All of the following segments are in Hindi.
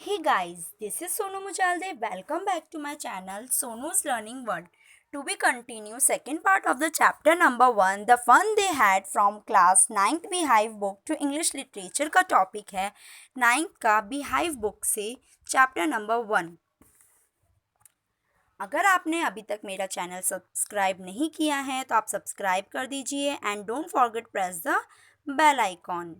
Hey guys, this is Sonu Mujalde. Welcome back to my channel Sonu's Learning World. To be continued, second part of the chapter number 1, the fun they had from class 9th Beehive book to English literature का टॉपिक है 9th का Beehive book से चैप्टर नंबर 1। अगर आपने अभी तक मेरा चैनल सब्सक्राइब नहीं किया है तो आप सब्सक्राइब कर दीजिए and don't forget press the bell icon.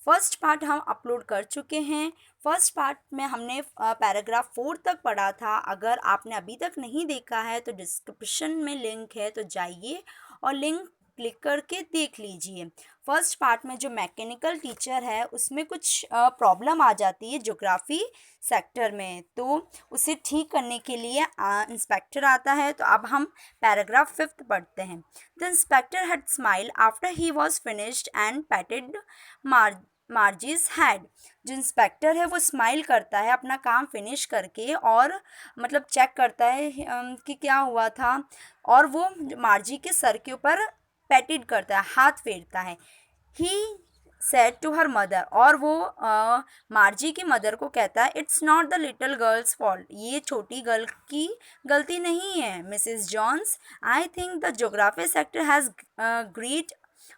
First part हम अपलोड कर चुके हैं। फर्स्ट पार्ट में हमने पैराग्राफ 4 तक पढ़ा था। अगर आपने अभी तक नहीं देखा है तो डिस्क्रिप्शन में लिंक है, तो जाइए और लिंक क्लिक करके देख लीजिए। फर्स्ट पार्ट में जो मैकेनिकल टीचर है उसमें कुछ प्रॉब्लम आ जाती है ज्योग्राफी सेक्टर में, तो उसे ठीक करने के लिए इंस्पेक्टर आता है। तो अब हम पैराग्राफ 5 पढ़ते हैं। The inspector had smile after he was finished and पैटेड merges had. जो इंस्पेक्टर है वो स्माइल करता है अपना काम फिनिश करके, और मतलब चेक करता है कि क्या हुआ था, और वो मार्जी के सर के ऊपर पैटेड करता है, हाथ फेरता है। He said to her mother, और वो मार्जी की मदर को कहता है, it's not the little girl's fault, ये छोटी गर्ल की गलती नहीं है Mrs Jones. I think the geography sector has geared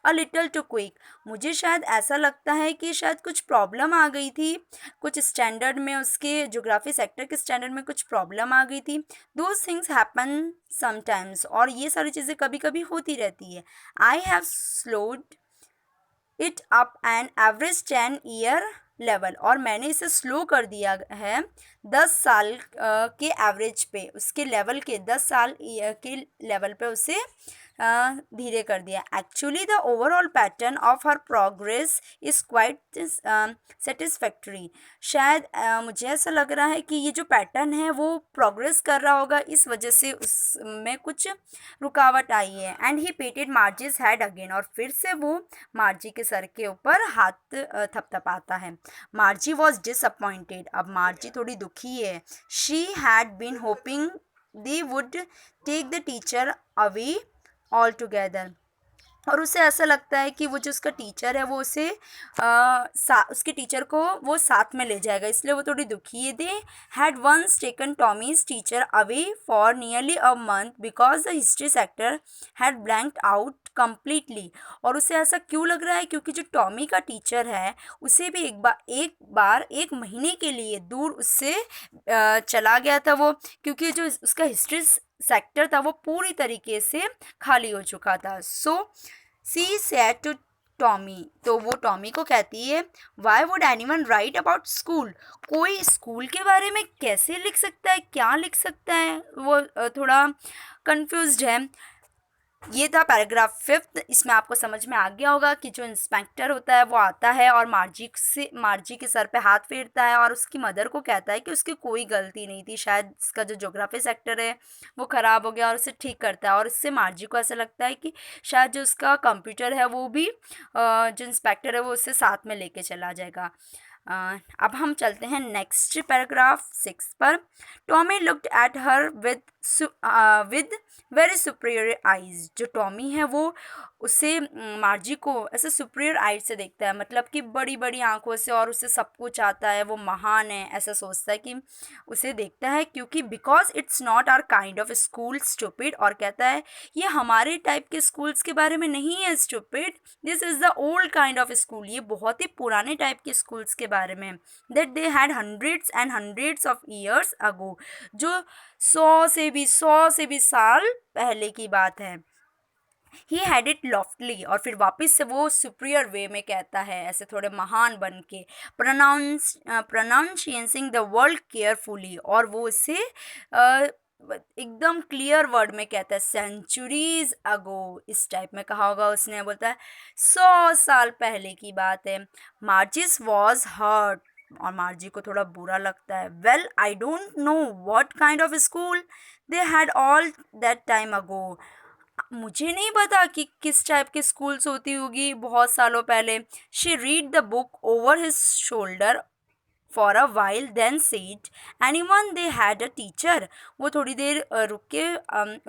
a little too quick. मुझे शायद ऐसा लगता है कि शायद कुछ प्रॉब्लम आ गई थी, कुछ स्टैंडर्ड में, उसके ज्योग्राफी सेक्टर के स्टैंडर्ड में कुछ प्रॉब्लम आ गई थी। दोज थिंग्स हैपन समटाइम्स, और ये सारी चीज़ें कभी कभी होती रहती है। I have slowed it up an average 10 year level, और मैंने इसे स्लो कर दिया है 10 साल के एवरेज पे, उसके लेवल के 10 साल के लेवल पे उसे धीरे कर दिया। Actually the overall pattern of her progress is quite satisfactory. शायद मुझे ऐसा लग रहा है कि ये जो पैटर्न है वो प्रोग्रेस कर रहा होगा, इस वजह से उसमें कुछ रुकावट आई है। And he patted Margie's head again, और फिर से वो मार्जी के सर के ऊपर हाथ थपथपाता है। मार्जी वॉज डिसअपॉइंटेड, अब मार्जी थोड़ी दुखी है। She had been hoping they would take the teacher away altogether, और उसे ऐसा लगता है कि वो जो उसका टीचर है वो उसे उसके टीचर को वो साथ में ले जाएगा, इसलिए वो थोड़ी दुखी है। They had once taken Tommy's teacher away for nearly a month because the history sector had blanked out completely, और उसे ऐसा क्यों लग रहा है क्योंकि जो टॉमी का टीचर है उसे भी एक महीने के लिए दूर उससे चला गया था वो, क्योंकि जो उसका हिस्ट्री सेक्टर था वो पूरी तरीके से खाली हो चुका था। सो सी सेड टू टॉमी, तो वो टॉमी को कहती है, why would anyone right about school, कोई स्कूल के बारे में कैसे लिख सकता है, क्या लिख सकता है। वो थोड़ा कंफ्यूज्ड है। ये था पैराग्राफ 5। इसमें आपको समझ में आ गया होगा कि जो इंस्पेक्टर होता है वो आता है और मार्जी के सर पे हाथ फेरता है, और उसकी मदर को कहता है कि उसकी कोई गलती नहीं थी, शायद इसका जो ज्योग्राफी सेक्टर है वो ख़राब हो गया, और उसे ठीक करता है। और इससे मार्जी को ऐसा लगता है कि शायद जो उसका कंप्यूटर है वो भी जो इंस्पेक्टर है वो उससे साथ में लेके चला जाएगा। अब हम चलते हैं नेक्स्ट पैराग्राफ 6 पर। Tommy looked at her with very superior eyes. जो टॉमी है वो उसे मार्जी को ऐसे सुपीरियर आइज से देखता है, मतलब कि बड़ी बड़ी आंखों से, और उसे सब कुछ आता है, वो महान है ऐसा सोचता है कि उसे देखता है, क्योंकि because it's not our kind of school stupid, और कहता है ये हमारे टाइप के स्कूल्स के बारे में नहीं है stupid, this is the old kind of school, ये बहुत ही पुराने टाइप के स्कूल्स के बारे में। That they had hundreds and hundreds of years ago, जो 100 से भी साल पहले की बात है। ही हैड इट लॉफ्टली, और फिर वापस से वो सुपीरियर वे में कहता है, ऐसे थोड़े महान बन के, प्रोनाउंसिएंसिंग द वर्ड केयरफुली, और वो इसे एकदम क्लियर वर्ड में कहता है, सेंचुरीज अगो, इस टाइप में कहा होगा उसने। बोलता है 100 साल पहले की बात है। मार्जिस वॉज हर्ट, और मार्जी को थोड़ा बुरा लगता है। Well I don't know what kind of school they had all that time ago, मुझे नहीं पता कि किस टाइप के स्कूल्स होती होगी बहुत सालों पहले। She read the book over his shoulder for a while then said, any one they had a teacher. वो थोड़ी देर रुक के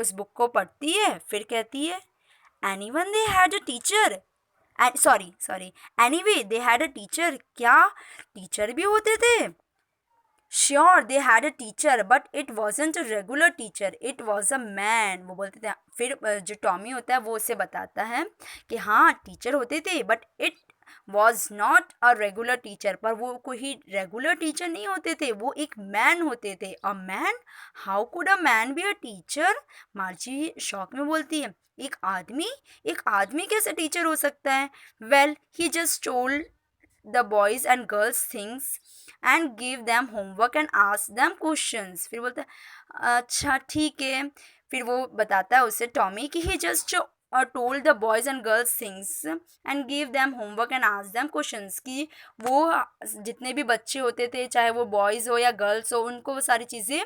उस बुक को पढ़ती है, फिर कहती है, any one they had a teacher, sorry sorry, anyway they had a teacher, क्या टीचर भी होते थे? Sure they had a teacher but it wasn't a regular teacher, it was a man. वो बोलते थे, फिर जो टॉमी होता है वो उसे बताता है कि हाँ टीचर होते थे but it was not a regular teacher, पर वो कोई रेगुलर टीचर नहीं होते थे, वो एक मैन होते थे। A man, how could a man be a teacher? मार्जी शौक में बोलती है, एक आदमी कैसे टीचर हो सकता है? Well he just told the boys and girls things and give them homework and ask them questions। फिर बोलता है अच्छा ठीक है। फिर वो बताता है उसे टॉमी कि he just told the boys and girls things and gave them homework and asked them questions, कि वो जितने भी बच्चे होते थे चाहे वो बॉयज़ हो या गर्ल्स हो उनको वो सारी चीज़ें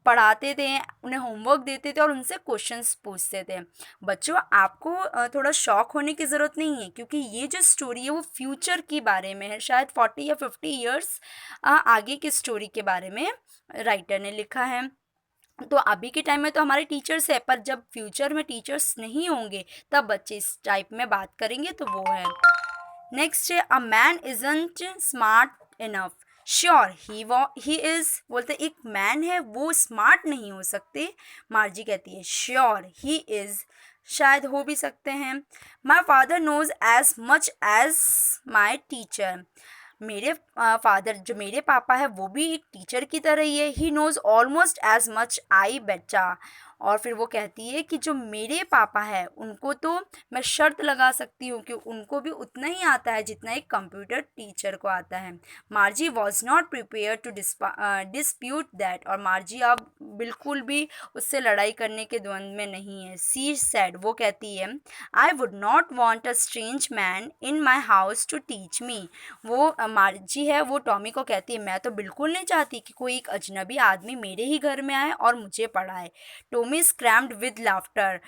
पढ़ाते थे, उन्हें होमवर्क देते थे और उनसे क्वेश्चंस पूछते थे। बच्चों आपको थोड़ा शौक होने की ज़रूरत नहीं है, क्योंकि ये जो स्टोरी है वो फ्यूचर के बारे में है, शायद 40 या 50 ईयर्स आगे की स्टोरी के बारे में राइटर ने लिखा है। तो अभी के टाइम में तो हमारे टीचर्स है, पर जब फ्यूचर में टीचर्स नहीं होंगे तब बच्चे इस टाइप में बात करेंगे, तो वो है। नेक्स्ट है, a man isn't smart enough, sure he is. बोलते एक मैन है वो स्मार्ट नहीं हो सकते। मार्जी कहती है श्योर ही इज, शायद हो भी सकते हैं। My father knows as much as my teacher, मेरे फादर जो मेरे पापा है वो भी एक टीचर की तरह ही है। He knows almost as much I bet, और फिर वो कहती है कि जो मेरे पापा है उनको तो मैं शर्त लगा सकती हूँ कि उनको भी उतना ही आता है जितना एक कंप्यूटर टीचर को आता है। Margie was not prepared to dispute that, और मार्जी अब बिल्कुल भी उससे लड़ाई करने के द्वंद में नहीं है। सी सेड, वो कहती है, I would not want a strange man in my house to teach me. वो मार्जी है वो टॉमी को कहती है, मैं तो बिल्कुल नहीं चाहती कि कोई एक अजनबी आदमी मेरे ही घर में आए और मुझे पढ़ाए। टॉमी स्क्रैम्ड विद लाफ्टर,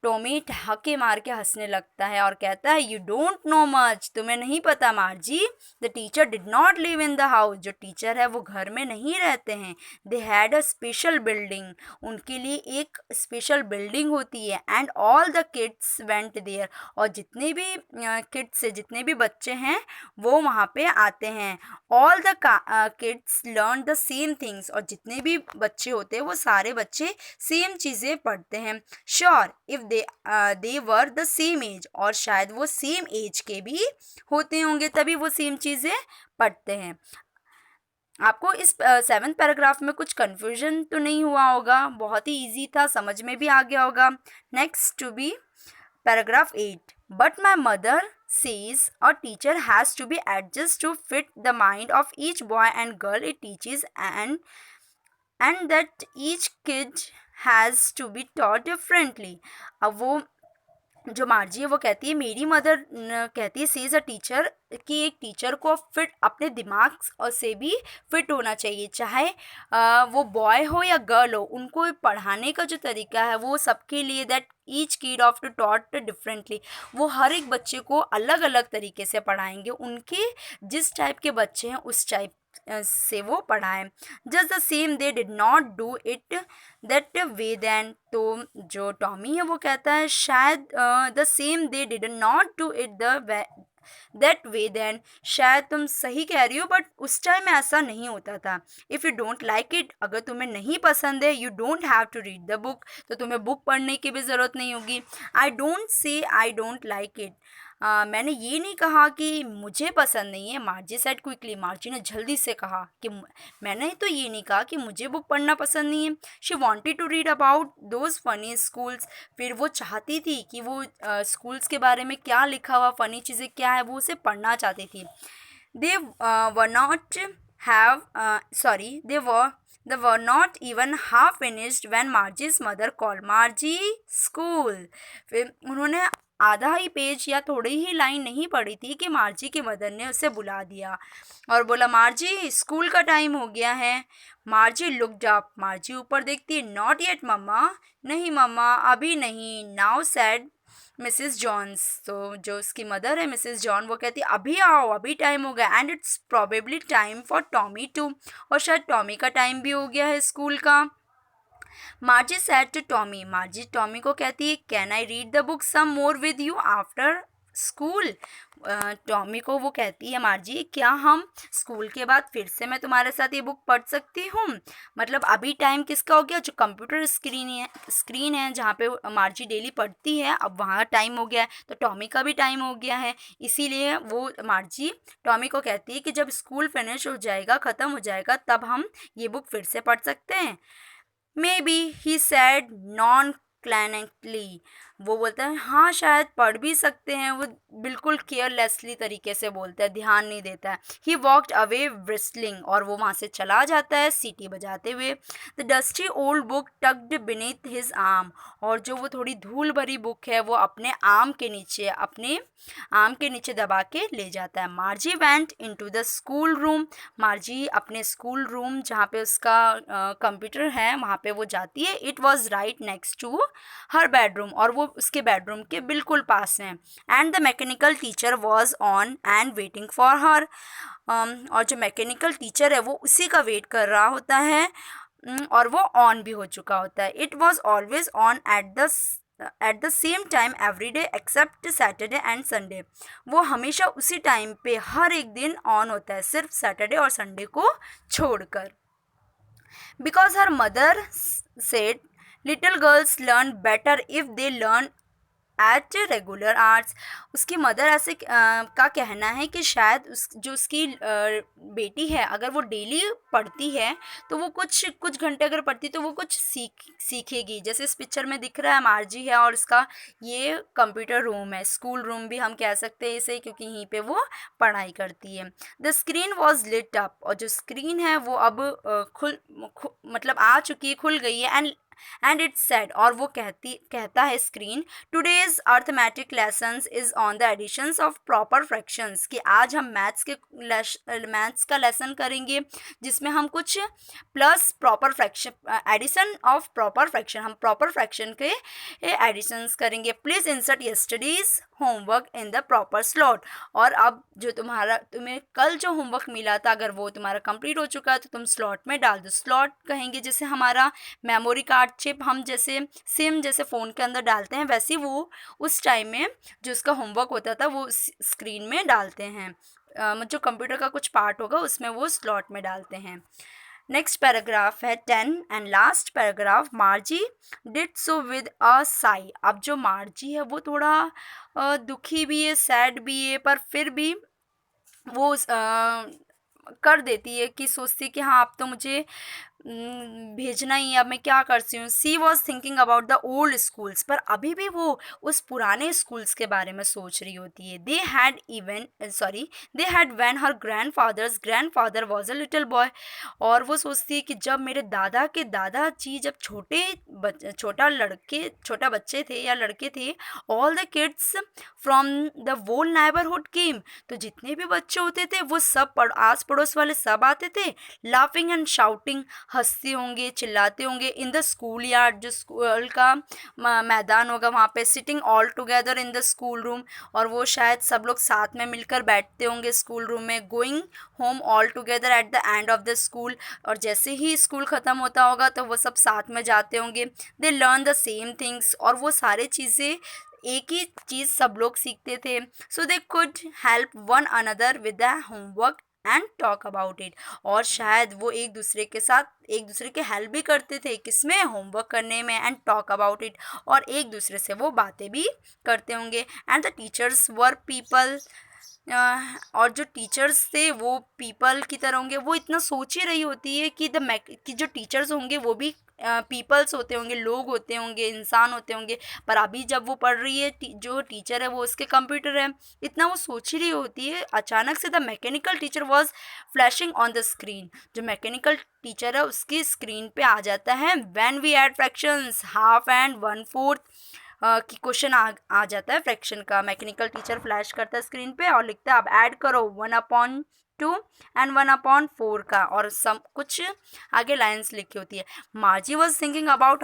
टॉमी ठहाके मार के हंसने लगता है और कहता है, यू डोंट नो मच, तुम्हें नहीं पता Margie. The teacher did not live in the house, जो टीचर है वो घर में नहीं रहते हैं। They had a special building, उनके लिए एक स्पेशल बिल्डिंग होती है। And all the kids went there, और जितने भी किड्स जितने भी बच्चे हैं वो वहाँ पे आते हैं। All the kids learn the same things, और जितने भी बच्चे होते हैं वो सारे बच्चे सेम चीज़ें पढ़ते हैं। Sure if they were the same age, और शायद वो सेम एज के भी होते होंगे तभी वो सेम चीज़ें पढ़ते हैं। आपको इस 7th पैराग्राफ में कुछ कन्फ्यूजन तो नहीं हुआ होगा, बहुत ही इजी था, समझ में भी आ गया होगा। Next to be paragraph 8, but my mother says a teacher has to be adjust to fit the mind of each boy and girl it teaches, and that each kid has to be taught differently। अब वो जो मार्जी है वो कहती है, मेरी मदर कहती है सेज अ टीचर, कि एक टीचर को फिट अपने दिमाग और से भी फिट होना चाहिए, चाहे वो बॉय हो या गर्ल हो, उनको पढ़ाने का जो तरीका है वो सबके लिए, that each kid of to taught differently, वो हर एक बच्चे को अलग अलग तरीके से पढ़ाएंगे, उनके जिस टाइप के बच्चे हैं उस टाइप से वो पढ़ाएं। Just the same they did not do it that way then, तो जो टॉमी है वो कहता है शायद the same they did not do it the that way then, शायद तुम सही कह रही हो बट उस टाइम ऐसा नहीं होता था। If you don't like it, अगर तुम्हें नहीं पसंद है, you don't have to read the book, तो तुम्हें बुक पढ़ने की भी ज़रूरत नहीं होगी। I don't say I don't like it, मैंने ये नहीं कहा कि मुझे पसंद नहीं है। मार्जी सेड क्विकली, मार्जी ने जल्दी से कहा कि मैंने तो ये नहीं कहा कि मुझे बुक पढ़ना पसंद नहीं है। She wanted to read about those funny schools, फिर वो चाहती थी कि वो स्कूल्स के बारे में क्या लिखा हुआ फ़नी चीज़ें क्या है वो उसे पढ़ना चाहती थी। They were not have sorry they were not even half finished when Margie's mother call Margie school, फिर उन्होंने आधा ही पेज या थोड़ी ही लाइन नहीं पढ़ी थी कि मार्जी की मदर ने उसे बुला दिया और बोला, मार्जी स्कूल का टाइम हो गया है। मार्जी लुक्ड अप, मार्जी ऊपर देखती है, नॉट येट मम्मा, नहीं मम्मा अभी नहीं। नाउ सैड मिसिस जॉन्स, तो जो उसकी मदर है मिसिस जॉन, वो कहती है अभी आओ, अभी टाइम हो गया, and it's probably time for Tommy too, और शायद टॉमी का टाइम भी हो गया है स्कूल का। Margie said to Tommy, Margie Tommy को कहती है, can I read the book some more with you after school. Tommy को वो कहती है मार्जी, क्या हम स्कूल के बाद फिर से मैं तुम्हारे साथ ये बुक पढ़ सकती हूँ? मतलब अभी टाइम किसका हो गया? जो कंप्यूटर स्क्रीन है जहाँ पे मार्जी डेली पढ़ती है, अब वहाँ टाइम हो गया है, तो टॉमी का भी टाइम हो गया है। इसीलिए वो मार्जी टॉमी को कहती है कि जब स्कूल फिनिश हो जाएगा, ख़त्म हो जाएगा, तब हम ये बुक फिर से पढ़ सकते हैं। Maybe, he said nonchalantly. वो बोलता है हाँ शायद पढ़ भी सकते हैं। वो बिल्कुल केयरलेसली तरीके से बोलता है, ध्यान नहीं देता है। ही वॉकड अवे व्रिस्टलिंग, और वो वहाँ से चला जाता है सीटी बजाते हुए। The dusty old book tucked beneath his arm, और जो वो थोड़ी धूल भरी बुक है वो अपने आर्म के नीचे दबा के ले जाता है। मार्जी went into the school room. मार्जी अपने स्कूल रूम जहाँ पे उसका कंप्यूटर है वहाँ पे वो जाती है। It was right next to her bedroom, और वो उसके बेडरूम के बिल्कुल पास हैं। And the mechanical teacher was on and waiting for her. और जो मैकेनिकल टीचर है वो उसी का वेट कर रहा होता है, और वो ऑन भी हो चुका होता है। It was always on at the same time every day except Saturday and Sunday. वो हमेशा उसी टाइम पे हर एक दिन ऑन होता है, सिर्फ सैटरडे और संडे को छोड़कर। Because her mother said little girls learn better if they learn at regular hours. उसकी मदर ऐसे का कहना है कि शायद उसकी बेटी है, अगर वो डेली पढ़ती है तो वो कुछ कुछ घंटे अगर पढ़ती तो वो कुछ सीखेगी। जैसे इस पिक्चर में दिख रहा है मार्जी है और उसका ये कंप्यूटर रूम है, स्कूल रूम भी हम कह सकते हैं इसे, क्योंकि यहीं पे वो पढ़ाई करती है। The screen was lit up, और जो स्क्रीन है वो अब मतलब आ चुकी है, खुल गई है। एंड इट्स सेड, और वो कहता है screen, today's arithmetic lessons is on the additions of proper fractions, कि आज हम मैथ्स का लेसन करेंगे जिसमें हम कुछ plus proper fraction, addition of proper fraction, हम प्रॉपर फ्रैक्शन के एडिशंस करेंगे। Please insert yesterday's homework in the proper slot. और अब जो तुम्हें कल जो होमवर्क मिला था, अगर वो तुम्हारा कंप्लीट हो चुका है तो तुम स्लॉट में डाल दो। स्लॉट कहेंगे जैसे हमारा मेमोरी कार्ड चिप हम जैसे सिम जैसे फ़ोन के अंदर डालते हैं, वैसे वो उस टाइम में जो उसका होमवर्क होता था वो स्क्रीन में डालते हैं। जो कंप्यूटर का कुछ पार्ट होगा उसमें वो स्लॉट में डालते हैं। नेक्स्ट पैराग्राफ है 10 and last paragraph. मार्जी did so with a Sai. अब जो मार्जी है वो थोड़ा दुखी भी है, सैड भी है, पर फिर भी वो कर देती है कि सोचती है कि हाँ अब तो मुझे भेजना ही है, अब मैं क्या करती हूँ। She was thinking about the old schools, पर अभी भी वो उस पुराने स्कूल्स के बारे में सोच रही होती है। They had when her grand father was a little boy. और वो सोचती है कि जब मेरे दादा के दादाजी जब छोटा बच्चे थे या लड़के थे, all the kids from the whole neighbourhood came, तो जितने भी बच्चे होते थे वो सब आस पड़ोस वाले सब आते थे। लाफिंग एंड शाउटिंग, हंसते होंगे, चिल्लाते होंगे। इन द स्कूल यार्ड, जो स्कूल का मैदान होगा वहाँ पे। Sitting all together in the school room, और वो शायद सब लोग साथ में मिलकर बैठते होंगे स्कूल रूम में। Going home all together at the end of the school, और जैसे ही स्कूल ख़त्म होता होगा तो वो सब साथ में जाते होंगे। They learn the same things, और वो सारे चीज़ें एक ही चीज़ सब लोग सीखते थे। So they could help one another with the homework and talk about it, और शायद वो एक दूसरे के हेल्प भी करते थे, किसमें? होमवर्क करने में। एंड टॉक अबाउट इट, और एक दूसरे से वो बातें भी करते होंगे। And the teachers were people, और जो टीचर्स थे वो पीपल की तरह होंगे। वो इतना सोच ही रही होती है कि जो टीचर्स होंगे वो भी पीपल्स होते होंगे, लोग होते होंगे, इंसान होते होंगे। पर अभी जब वो पढ़ रही है, जो टीचर है वो उसके कंप्यूटर है, इतना वो सोच ही रही होती है। अचानक से the mechanical teacher was flashing on the screen, जो मैकेनिकल टीचर है उसकी स्क्रीन पे आ जाता है। When we add fractions half and 1/4 की क्वेश्चन आ जाता है फ्रैक्शन का। मैकेनिकल टीचर फ्लैश करता है स्क्रीन पे और लिखता है अब ऐड करो 1/2 एंड 1/4 का, और सब कुछ आगे लाइंस लिखी होती है। Margie was thinking about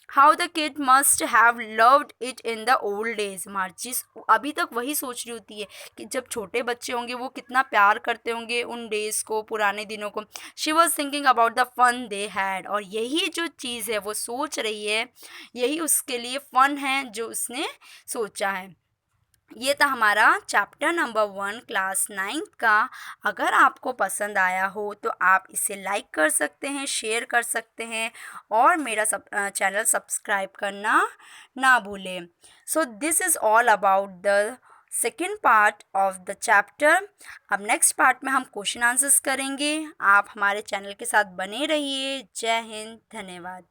how the kid must have loved it in the old days. मार्जी अभी तक वही सोच रही होती है कि जब छोटे बच्चे होंगे वो कितना प्यार करते होंगे उन डेज़ को, पुराने दिनों को। She was thinking about the fun they had, और यही जो चीज़ है वो सोच रही है, यही उसके लिए फ़न है जो उसने सोचा है। ये था हमारा चैप्टर नंबर 1 क्लास 9 का। अगर आपको पसंद आया हो तो आप इसे लाइक कर सकते हैं, शेयर कर सकते हैं और मेरा चैनल सब्सक्राइब करना ना भूलें। So this is all about the second part of the chapter. अब नेक्स्ट पार्ट में हम क्वेश्चन आंसर्स करेंगे। आप हमारे चैनल के साथ बने रहिए। जय हिंद, धन्यवाद।